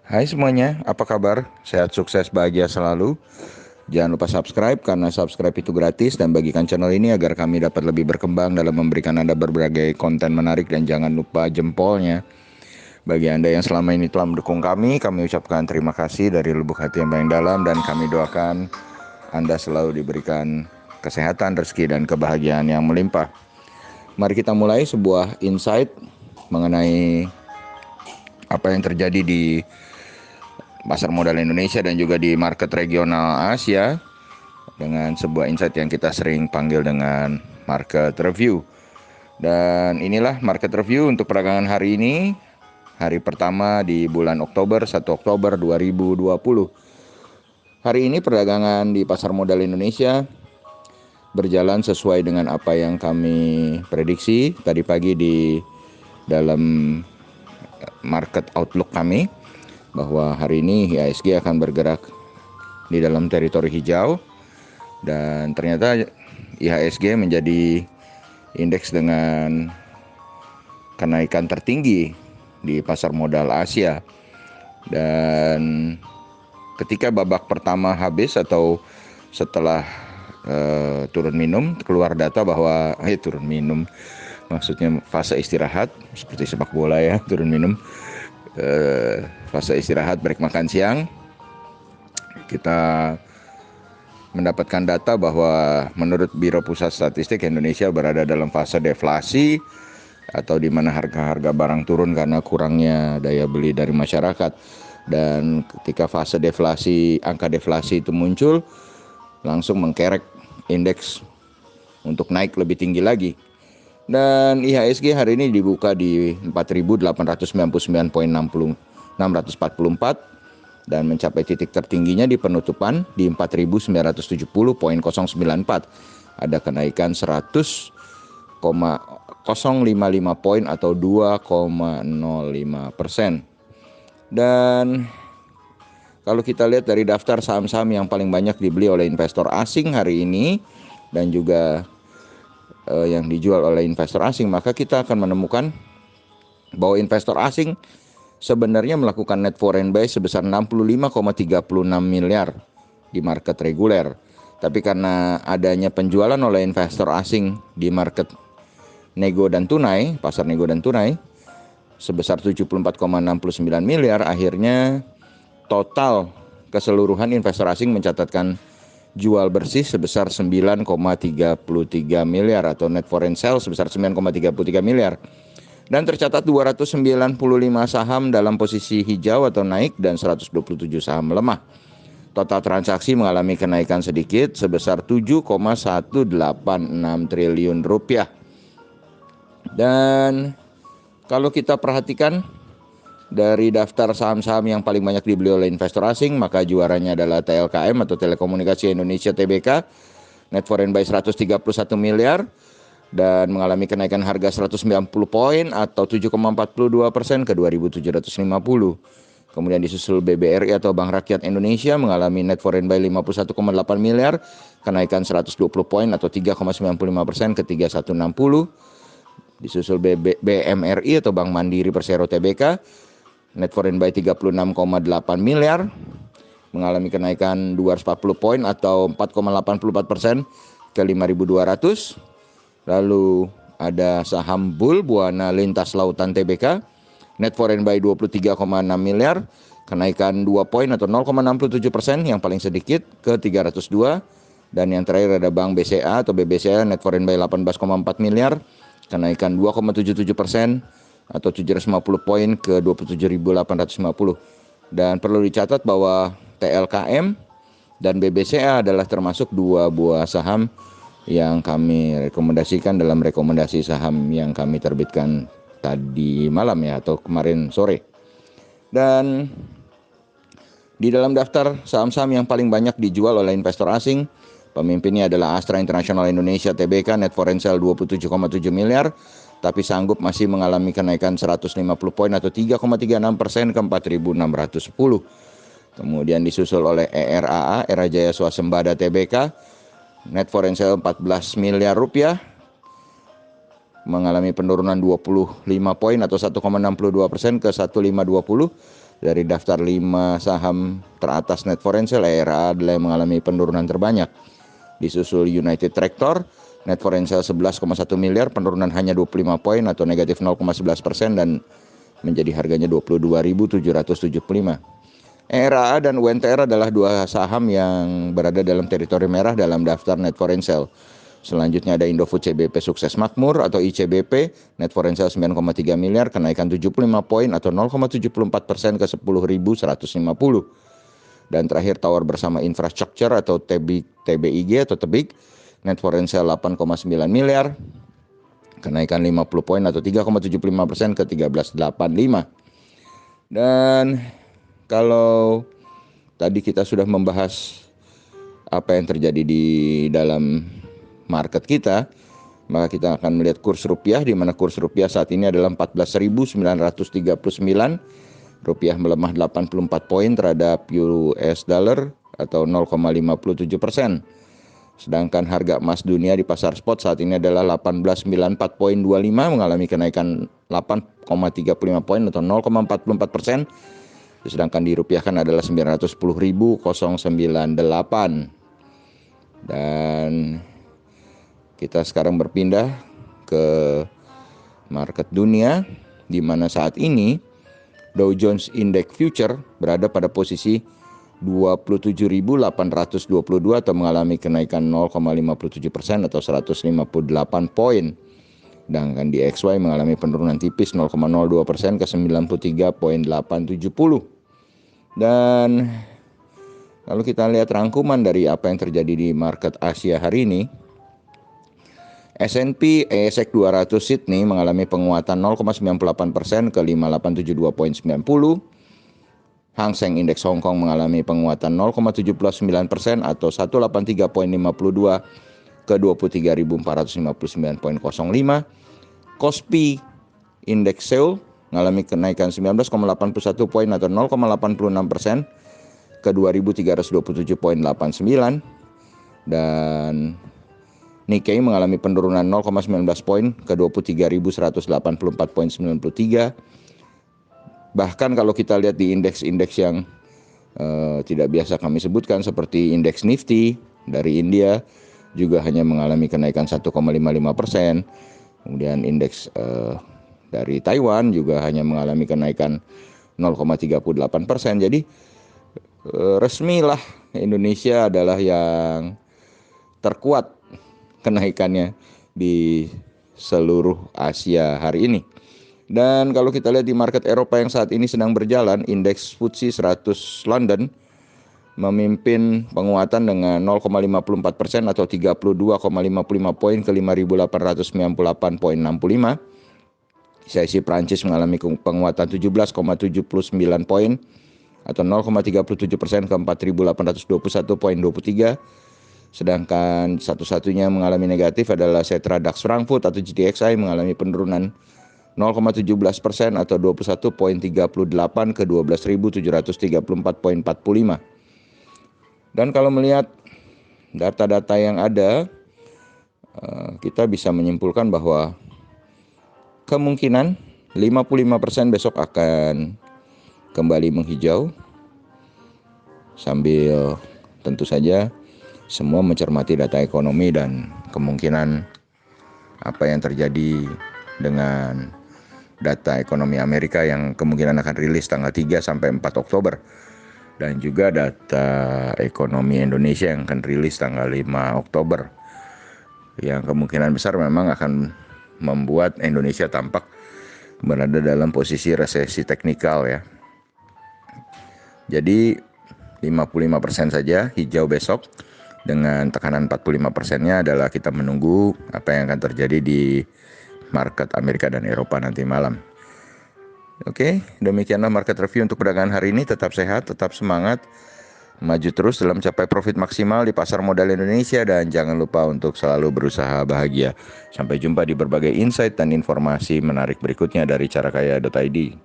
Hai semuanya, apa kabar? Sehat, sukses, bahagia selalu. Jangan lupa subscribe karena subscribe itu gratis dan bagikan channel ini agar kami dapat lebih berkembang dalam memberikan Anda berbagai konten menarik dan jangan lupa jempolnya. Bagi Anda yang selama ini telah mendukung kami ucapkan terima kasih dari lubuk hati yang paling dalam dan kami doakan Anda selalu diberikan kesehatan, rezeki, dan kebahagiaan yang melimpah. Mari kita mulai sebuah insight mengenai apa yang terjadi di pasar modal Indonesia dan juga di market regional Asia dengan sebuah insight yang kita sering panggil dengan market review. Dan inilah market review untuk perdagangan hari ini, hari pertama di bulan Oktober, 1 Oktober 2020. Hari ini perdagangan di pasar modal Indonesia berjalan sesuai dengan apa yang kami prediksi tadi pagi di dalam market outlook kami, bahwa hari ini IHSG akan bergerak di dalam teritori hijau, dan ternyata IHSG menjadi indeks dengan kenaikan tertinggi di pasar modal Asia. Dan ketika babak pertama habis atau setelah turun minum, keluar data bahwa turun minum maksudnya fase istirahat seperti sepak bola ya, turun minum, fase istirahat break makan siang, kita mendapatkan data bahwa menurut Biro Pusat Statistik Indonesia berada dalam fase deflasi atau di mana harga-harga barang turun karena kurangnya daya beli dari masyarakat. Dan ketika fase deflasi, angka deflasi itu muncul, langsung mengkerek indeks untuk naik lebih tinggi lagi. Dan IHSG hari ini dibuka di 4.899,644 dan mencapai titik tertingginya di penutupan di 4.970,094. Ada kenaikan 100,055 poin atau 2,05%. Dan kalau kita lihat dari daftar saham-saham yang paling banyak dibeli oleh investor asing hari ini dan juga yang dijual oleh investor asing, maka kita akan menemukan bahwa investor asing sebenarnya melakukan net foreign buy sebesar 65,36 miliar di market reguler. Tapi karena adanya penjualan oleh investor asing di market nego dan tunai, pasar nego dan tunai sebesar 74,69 miliar, akhirnya total keseluruhan investor asing mencatatkan jual bersih sebesar 9,33 miliar atau net foreign sale sebesar 9,33 miliar. Dan tercatat 295 saham dalam posisi hijau atau naik dan 127 saham melemah. Total transaksi mengalami kenaikan sedikit sebesar 7,186 triliun rupiah. Dan kalau kita perhatikan dari daftar saham-saham yang paling banyak dibeli oleh investor asing, maka juaranya adalah TLKM atau Telekomunikasi Indonesia Tbk, net foreign buy 131 miliar dan mengalami kenaikan harga 190 poin atau 7,42% ke 2.750. Kemudian disusul BBRI atau Bank Rakyat Indonesia mengalami net foreign buy 51,8 miliar, kenaikan 120 poin atau 3,95% ke 3.160. Disusul BMRI atau Bank Mandiri Persero Tbk, net foreign buy 36,8 miliar, mengalami kenaikan 240 poin atau 4,84% ke 5.200. Lalu ada saham Bull Buana Lintas Lautan Tbk, net foreign buy 23,6 miliar, kenaikan 2 poin atau 0,67% yang paling sedikit ke 302. Dan yang terakhir ada Bank BCA atau BBCA, net foreign buy 18,4 miliar, kenaikan 2,77% atau 750 poin ke 27.850. Dan perlu dicatat bahwa TLKM dan BBCA adalah termasuk dua buah saham yang kami rekomendasikan dalam rekomendasi saham yang kami terbitkan tadi malam ya, atau kemarin sore. Dan di dalam daftar saham-saham yang paling banyak dijual oleh investor asing, pemimpinnya adalah Astra International Indonesia Tbk, net foreign sale 27,7 miliar, tapi sanggup masih mengalami kenaikan 150 poin atau 3,36% ke 4.610. Kemudian disusul oleh ERAA, Era Jaya Swasembada Tbk, net foreign sale 14 miliar rupiah, mengalami penurunan 25 poin atau 1,62% ke 1.520. Dari daftar 5 saham teratas net foreign sale, ERA adalah yang mengalami penurunan terbanyak. Disusul United Tractor, net foreign sale 11,1 miliar, penurunan hanya 25 poin atau negatif 0,11% dan menjadi harganya 22.775. ERA dan UNTR adalah dua saham yang berada dalam teritori merah dalam daftar net foreign sale. Selanjutnya ada Indofood CBP Sukses Makmur atau ICBP, net foreign sale 9,3 miliar, kenaikan 75 poin atau 0,74% ke 10.150. Dan terakhir Tower Bersama Infrastructure atau TBIG atau TEBIG, net foreign sale 8,9 miliar, kenaikan 50 poin atau 3,75% ke 13.85. Dan kalau tadi kita sudah membahas apa yang terjadi di dalam market kita, maka kita akan melihat kurs rupiah, di mana kurs rupiah saat ini adalah 14.939. Rupiah melemah 84 poin terhadap US dollar atau 0,57%. Sedangkan harga emas dunia di pasar spot saat ini adalah 1894.25, mengalami kenaikan 8,35 poin atau 0,44%. Sedangkan dirupiahkan adalah 910.098. Dan kita sekarang berpindah ke market dunia, di mana saat ini Dow Jones Index Future berada pada posisi 27.822 atau mengalami kenaikan 0,57% atau 158 poin. Sedangkan DXY mengalami penurunan tipis 0,02% ke 93.870. Dan lalu kita lihat rangkuman dari apa yang terjadi di market Asia hari ini. S&P ASX 200 Sydney mengalami penguatan 0,98% ke 5872.90. Hang Seng Indeks Hong Kong mengalami penguatan 0,79% atau 183.52 ke 23.459.05. Kospi Indeks Seoul mengalami kenaikan 19,81 poin atau 0,86% ke 2.327.89. Dan Nikkei mengalami penurunan 0,19 poin ke 23.184.93. Bahkan kalau kita lihat di indeks-indeks yang tidak biasa kami sebutkan seperti indeks Nifty dari India juga hanya mengalami kenaikan 1,55%. Kemudian indeks dari Taiwan juga hanya mengalami kenaikan 0,38%. Jadi resmilah Indonesia adalah yang terkuat kenaikannya di seluruh Asia hari ini. Dan kalau kita lihat di market Eropa yang saat ini sedang berjalan, indeks FTSE 100 London memimpin penguatan dengan 0,54% atau 32,55 poin ke 5.898.65. Sesi Prancis mengalami penguatan 17,79 poin atau 0,37% ke 4.821.23. Sedangkan satu-satunya yang mengalami negatif adalah Xetra DAX Frankfurt atau GDXI mengalami penurunan 0,17% atau 21.38 ke 12.734.45. Dan kalau melihat data-data yang ada, kita bisa menyimpulkan bahwa kemungkinan 55% besok akan kembali menghijau, sambil tentu saja semua mencermati data ekonomi dan kemungkinan apa yang terjadi dengan data ekonomi Amerika yang kemungkinan akan rilis tanggal 3 sampai 4 Oktober. Dan juga data ekonomi Indonesia yang akan rilis tanggal 5 Oktober. Yang kemungkinan besar memang akan membuat Indonesia tampak berada dalam posisi resesi teknikal ya. Jadi 55% saja hijau besok. Dengan tekanan 45%-nya adalah kita menunggu apa yang akan terjadi di market Amerika dan Eropa nanti malam. Oke, demikianlah market review untuk perdagangan hari ini. Tetap sehat, tetap semangat, maju terus dalam capai profit maksimal di pasar modal Indonesia. Dan jangan lupa untuk selalu berusaha bahagia. Sampai jumpa di berbagai insight dan informasi menarik berikutnya dari carakaya.id.